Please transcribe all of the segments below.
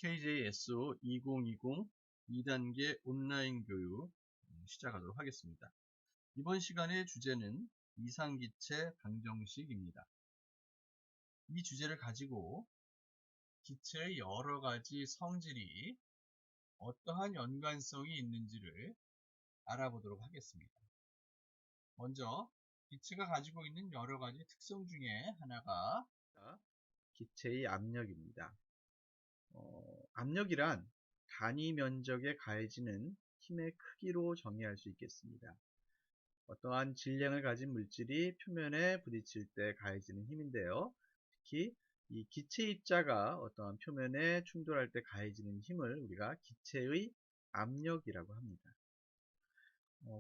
KJSO 2020 2단계 온라인 교육 시작하도록 하겠습니다. 이번 시간의 주제는 이상기체 방정식입니다. 이 주제를 가지고 기체의 여러 가지 성질이 어떠한 연관성이 있는지를 알아보도록 하겠습니다. 먼저 기체가 가지고 있는 여러 가지 특성 중에 하나가 기체의 압력입니다. 압력이란 단위 면적에 가해지는 힘의 크기로 정의할 수 있겠습니다. 어떠한 질량을 가진 물질이 표면에 부딪힐 때 가해지는 힘인데요. 특히 이 기체 입자가 어떠한 표면에 충돌할 때 가해지는 힘을 우리가 기체의 압력이라고 합니다.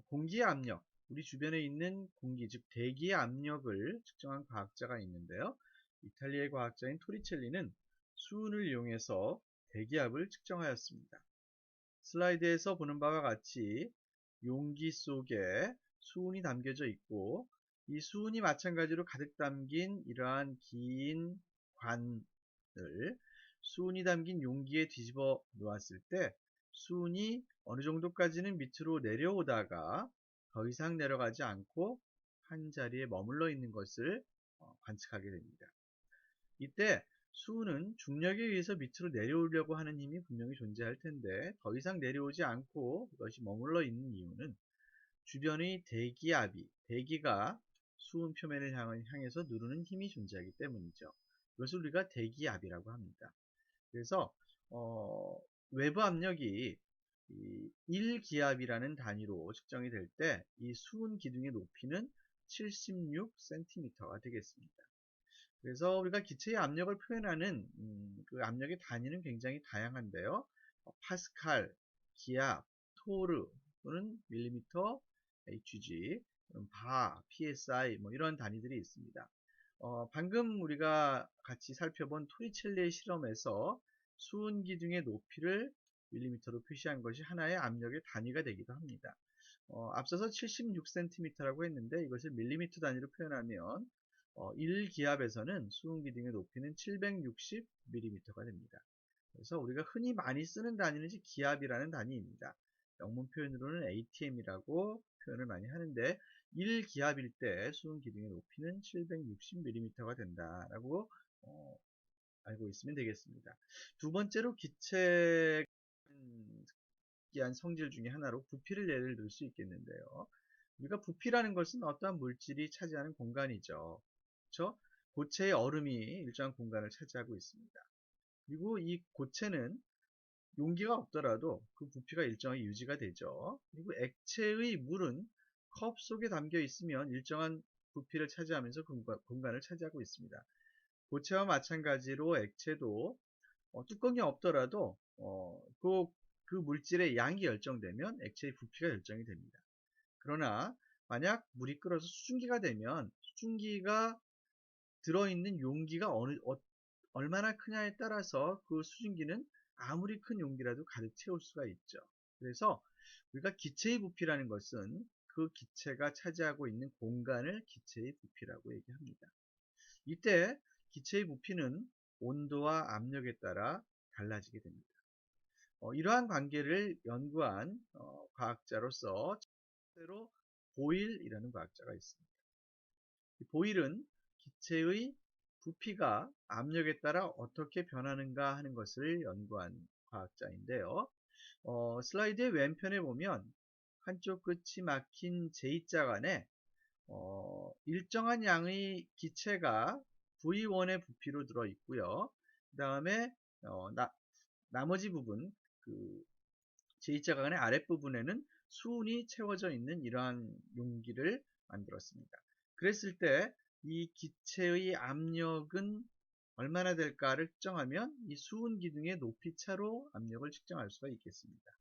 공기의 압력, 우리 주변에 있는 공기, 즉 대기의 압력을 측정한 과학자가 있는데요. 이탈리아의 과학자인 토리첼리는 수은을 이용해서 대기압을 측정하였습니다. 슬라이드에서 보는 바와 같이 용기 속에 수은이 담겨져 있고 이 수은이 마찬가지로 가득 담긴 이러한 긴 관을 수은이 담긴 용기에 뒤집어 놓았을 때 수은이 어느 정도까지는 밑으로 내려오다가 더 이상 내려가지 않고 한 자리에 머물러 있는 것을 관측하게 됩니다. 이때 수은은 중력에 의해서 밑으로 내려오려고 하는 힘이 분명히 존재할 텐데 더 이상 내려오지 않고 이것이 머물러 있는 이유는 주변의 대기가 수은 표면을 향해서 누르는 힘이 존재하기 때문이죠. 이것을 우리가 대기압이라고 합니다. 그래서 외부 압력이 1기압이라는 단위로 측정이 될 때 이 수은 기둥의 높이는 76cm가 되겠습니다. 그래서 우리가 기체의 압력을 표현하는 그 압력의 단위는 굉장히 다양한데요. 파스칼, 기압, 토르 또는 밀리미터, HG, 바, PSI 뭐 이런 단위들이 있습니다. 방금 우리가 같이 살펴본 토리첼리의 실험에서 수은 기둥의 높이를 밀리미터로 표시한 것이 하나의 압력의 단위가 되기도 합니다. 앞서서 76cm라고 했는데 이것을 밀리미터 단위로 표현하면 1기압에서는 수은 기둥의 높이는 760mm가 됩니다. 그래서 우리가 흔히 많이 쓰는 단위는 기압이라는 단위입니다. 영문 표현으로는 ATM이라고 표현을 많이 하는데 1기압일 때 수은 기둥의 높이는 760mm가 된다라고 알고 있으면 되겠습니다. 두 번째로 기체의 특이한 성질 중에 하나로 부피를 예를 들 수 있겠는데요. 우리가 부피라는 것은 어떠한 물질이 차지하는 공간이죠. 그렇죠? 고체의 얼음이 일정한 공간을 차지하고 있습니다. 그리고 이 고체는 용기가 없더라도 그 부피가 일정하게 유지가 되죠. 그리고 액체의 물은 컵 속에 담겨 있으면 일정한 부피를 차지하면서 공간을 차지하고 있습니다. 고체와 마찬가지로 액체도 뚜껑이 없더라도 그 물질의 양이 결정되면 액체의 부피가 결정이 됩니다. 그러나 만약 물이 끓어서 수증기가 되면 수증기가 들어있는 용기가 얼마나 크냐에 따라서 그 수증기는 아무리 큰 용기라도 가득 채울 수가 있죠. 그래서 우리가 기체의 부피라는 것은 그 기체가 차지하고 있는 공간을 기체의 부피라고 얘기합니다. 이때 기체의 부피는 온도와 압력에 따라 달라지게 됩니다. 이러한 관계를 연구한 과학자로서 첫째로 보일이라는 과학자가 있습니다. 보일은 기체의 부피가 압력에 따라 어떻게 변하는가 하는 것을 연구한 과학자인데요. 슬라이드의 왼편에 보면 한쪽 끝이 막힌 J자 안에 일정한 양의 기체가 V1의 부피로 들어 있고요. 그 다음에 나머지 부분, 그 J자가 안의 아랫부분에는 수은이 채워져 있는 이러한 용기를 만들었습니다. 그랬을 때 이 기체의 압력은 얼마나 될까를 측정하면 이 수은 기둥의 높이 차로 압력을 측정할 수가 있겠습니다.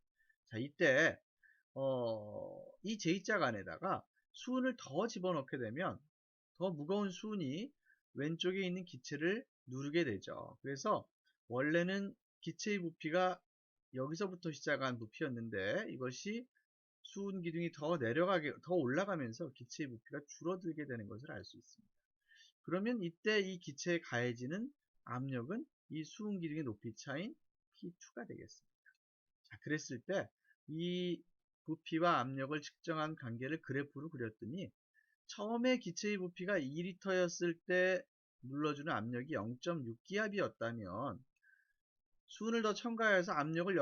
자, 이때 이 J자 안에다가 수은을 더 집어넣게 되면 더 무거운 수은이 왼쪽에 있는 기체를 누르게 되죠. 그래서 원래는 기체의 부피가 여기서부터 시작한 부피였는데 이것이 수은 기둥이 더 올라가면서 기체의 부피가 줄어들게 되는 것을 알 수 있습니다. 그러면 이때 이 기체에 가해지는 압력은 이 수은 기둥의 높이 차인 P2가 되겠습니다. 자, 그랬을 때 이 부피와 압력을 측정한 관계를 그래프로 그렸더니 처음에 기체의 부피가 2리터였을 때 눌러주는 압력이 0.6기압이었다면 수은을 더 첨가해서 압력을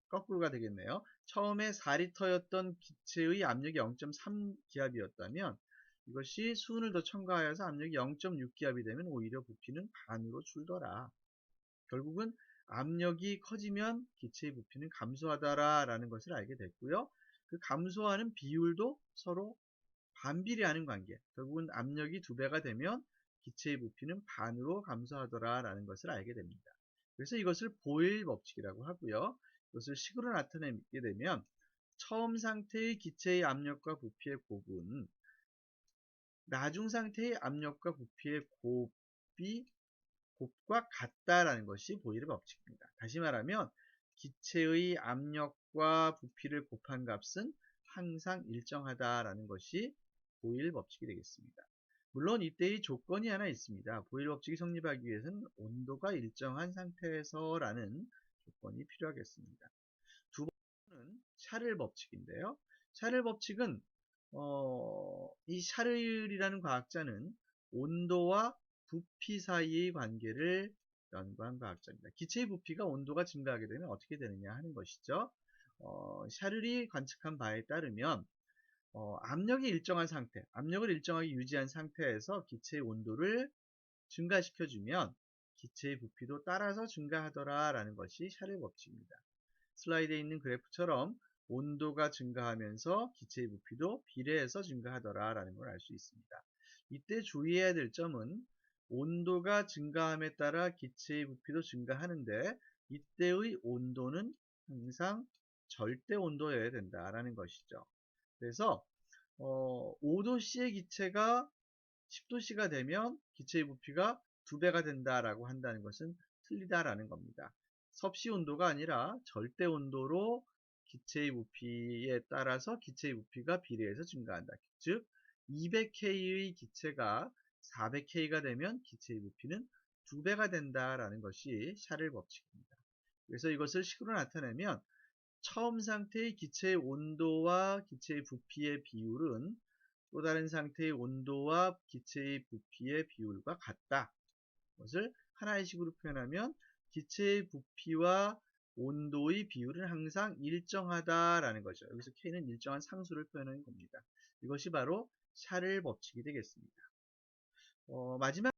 거꾸로가 되겠네요. 처음에 4리터였던 기체의 압력이 0.3기압이었다면 이것이 수은을 더 첨가하여서 압력이 0.6기압이 되면 오히려 부피는 반으로 줄더라. 결국은 압력이 커지면 기체의 부피는 감소하더라라는 것을 알게 됐고요. 그 감소하는 비율도 서로 반비례하는 관계. 결국은 압력이 2배가 되면 기체의 부피는 반으로 감소하더라라는 것을 알게 됩니다. 그래서 이것을 보일 법칙이라고 하고요. 이것을 식으로 나타내게 되면 처음 상태의 기체의 압력과 부피의 곱은 나중 상태의 압력과 부피의 곱과 같다라는 것이 보일의 법칙입니다. 다시 말하면 기체의 압력과 부피를 곱한 값은 항상 일정하다라는 것이 보일 법칙이 되겠습니다. 물론 이때의 조건이 하나 있습니다. 보일 법칙이 성립하기 위해서는 온도가 일정한 상태에서라는 조건이 필요하겠습니다. 두 번째는 샤를 법칙인데요. 샤를 법칙은 이 샤를이라는 과학자는 온도와 부피 사이의 관계를 연구한 과학자입니다. 기체의 부피가 온도가 증가하게 되면 어떻게 되느냐 하는 것이죠. 샤를이 관측한 바에 따르면 압력이 일정한 상태, 압력을 일정하게 유지한 상태에서 기체의 온도를 증가시켜주면 기체의 부피도 따라서 증가하더라라는 것이 샤를 법칙입니다. 슬라이드에 있는 그래프처럼 온도가 증가하면서 기체의 부피도 비례해서 증가하더라라는 걸 알 수 있습니다. 이때 주의해야 될 점은 온도가 증가함에 따라 기체의 부피도 증가하는데 이때의 온도는 항상 절대 온도여야 된다라는 것이죠. 그래서 5도씨의 기체가 10도씨가 되면 기체의 부피가 2배가 된다라고 한다는 것은 틀리다라는 겁니다. 섭씨 온도가 아니라 절대 온도로 기체의 부피에 따라서 기체의 부피가 비례해서 증가한다. 즉 200K의 기체가 400K가 되면 기체의 부피는 2배가 된다라는 것이 샤를 법칙입니다. 그래서 이것을 식으로 나타내면 처음 상태의 기체의 온도와 기체의 부피의 비율은 또 다른 상태의 온도와 기체의 부피의 비율과 같다. 것을 하나의 식으로 표현하면 기체의 부피와 온도의 비율은 항상 일정하다라는 거죠. 여기서 K는 일정한 상수를 표현하는 겁니다. 이것이 바로 샤를 법칙이 되겠습니다. 마지막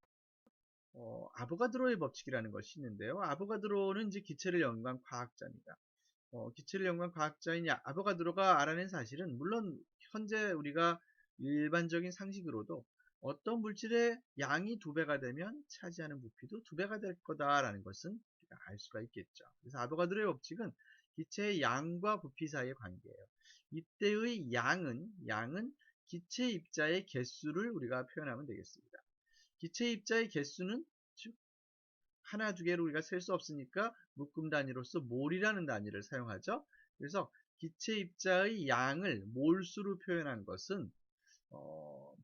아보가드로의 법칙이라는 것이 있는데요. 아보가드로는 이제 기체를 연구한 과학자입니다. 기체를 연구한 과학자인 아보가드로가 알아낸 사실은 물론 현재 우리가 일반적인 상식으로도 어떤 물질의 양이 2배가 되면 차지하는 부피도 2배가 될 거다라는 것은 우리가 알 수가 있겠죠. 그래서 아보가드로의 법칙은 기체의 양과 부피 사이의 관계예요. 이때의 양은 기체 입자의 개수를 우리가 표현하면 되겠습니다. 기체 입자의 개수는 즉 하나, 두 개로 우리가 셀 수 없으니까 묶음 단위로서 몰이라는 단위를 사용하죠. 그래서 기체 입자의 양을 몰수로 표현한 것은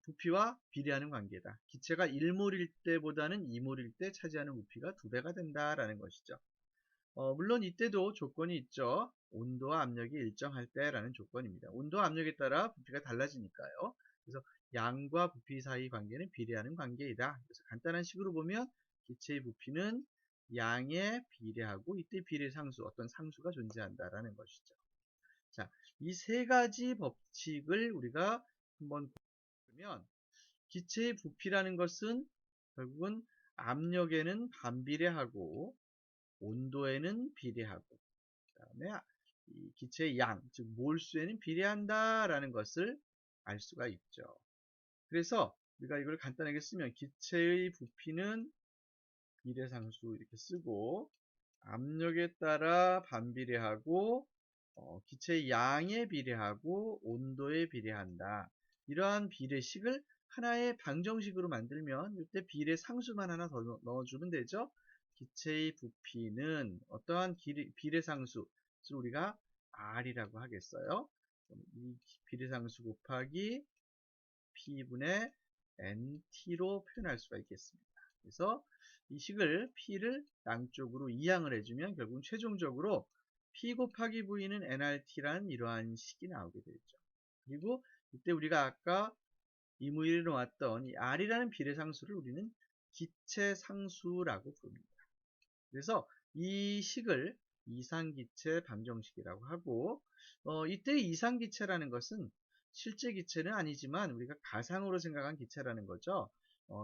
부피와 비례하는 관계다. 기체가 1몰일 때보다는 2몰일 때 차지하는 부피가 2배가 된다라는 것이죠. 물론 이때도 조건이 있죠. 온도와 압력이 일정할 때라는 조건입니다. 온도와 압력에 따라 부피가 달라지니까요. 그래서 양과 부피 사이 관계는 비례하는 관계이다. 그래서 간단한 식으로 보면 기체의 부피는 양에 비례하고 이때 비례상수, 어떤 상수가 존재한다라는 것이죠. 자, 이 세 가지 법칙을 우리가 한번 보면 기체의 부피라는 것은 결국은 압력에는 반비례하고 온도에는 비례하고 그다음에 이 기체의 양, 즉 몰수에는 비례한다라는 것을 알 수가 있죠. 그래서 우리가 이걸 간단하게 쓰면 기체의 부피는 비례상수 이렇게 쓰고 압력에 따라 반비례하고 기체의 양에 비례하고 온도에 비례한다. 이러한 비례식을 하나의 방정식으로 만들면 이때 비례 상수만 하나 더 넣어주면 되죠. 기체의 부피는 어떠한 비례상수, 즉 우리가 R이라고 하겠어요. 이 비례상수 곱하기 P분의 NT로 표현할 수가 있겠습니다. 그래서 이 식을 P를 양쪽으로 이항을 해주면 결국은 최종적으로 P 곱하기 V는 nRT라는 이러한 식이 나오게 되죠. 그리고 이때 우리가 아까 이무일에 놓았던 이 R이라는 비례상수를 우리는 기체상수라고 부릅니다. 그래서 이 식을 이상기체 방정식이라고 하고, 이때 이상기체라는 것은 실제 기체는 아니지만 우리가 가상으로 생각한 기체라는 거죠.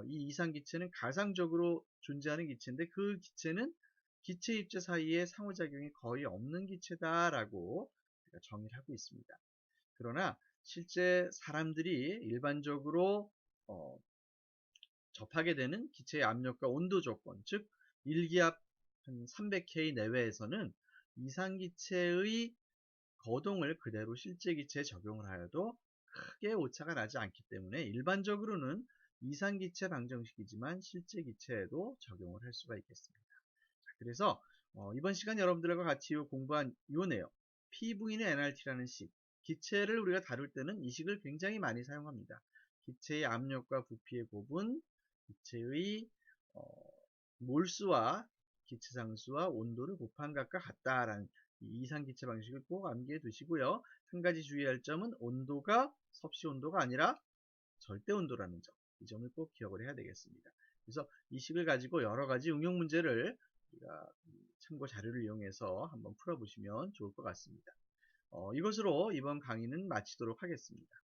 이 이상기체는 가상적으로 존재하는 기체인데 그 기체는 기체 입자 사이에 상호작용이 거의 없는 기체다라고 우리가 정의를 하고 있습니다. 그러나 실제 사람들이 일반적으로 접하게 되는 기체의 압력과 온도 조건, 즉 일기압 한 300K 내외에서는 이상기체의 거동을 그대로 실제 기체에 적용을 하여도 크게 오차가 나지 않기 때문에 일반적으로는 이상기체 방정식이지만 실제 기체에도 적용을 할 수가 있겠습니다. 자, 그래서 이번 시간 여러분들과 같이 공부한 요 내용, PV는 nRT라는 식, 기체를 우리가 다룰 때는 이 식을 굉장히 많이 사용합니다. 기체의 압력과 부피의 곱은 기체의 몰수와 기체상수와 온도를 곱한 값과 같다라는 이 이상기체 방식을 꼭 암기해 두시고요. 한 가지 주의할 점은 온도가 섭씨 온도가 아니라 절대 온도라는 점. 이 점을 꼭 기억을 해야 되겠습니다. 그래서 이 식을 가지고 여러 가지 응용 문제를 우리가 참고 자료를 이용해서 한번 풀어보시면 좋을 것 같습니다. 이것으로 이번 강의는 마치도록 하겠습니다.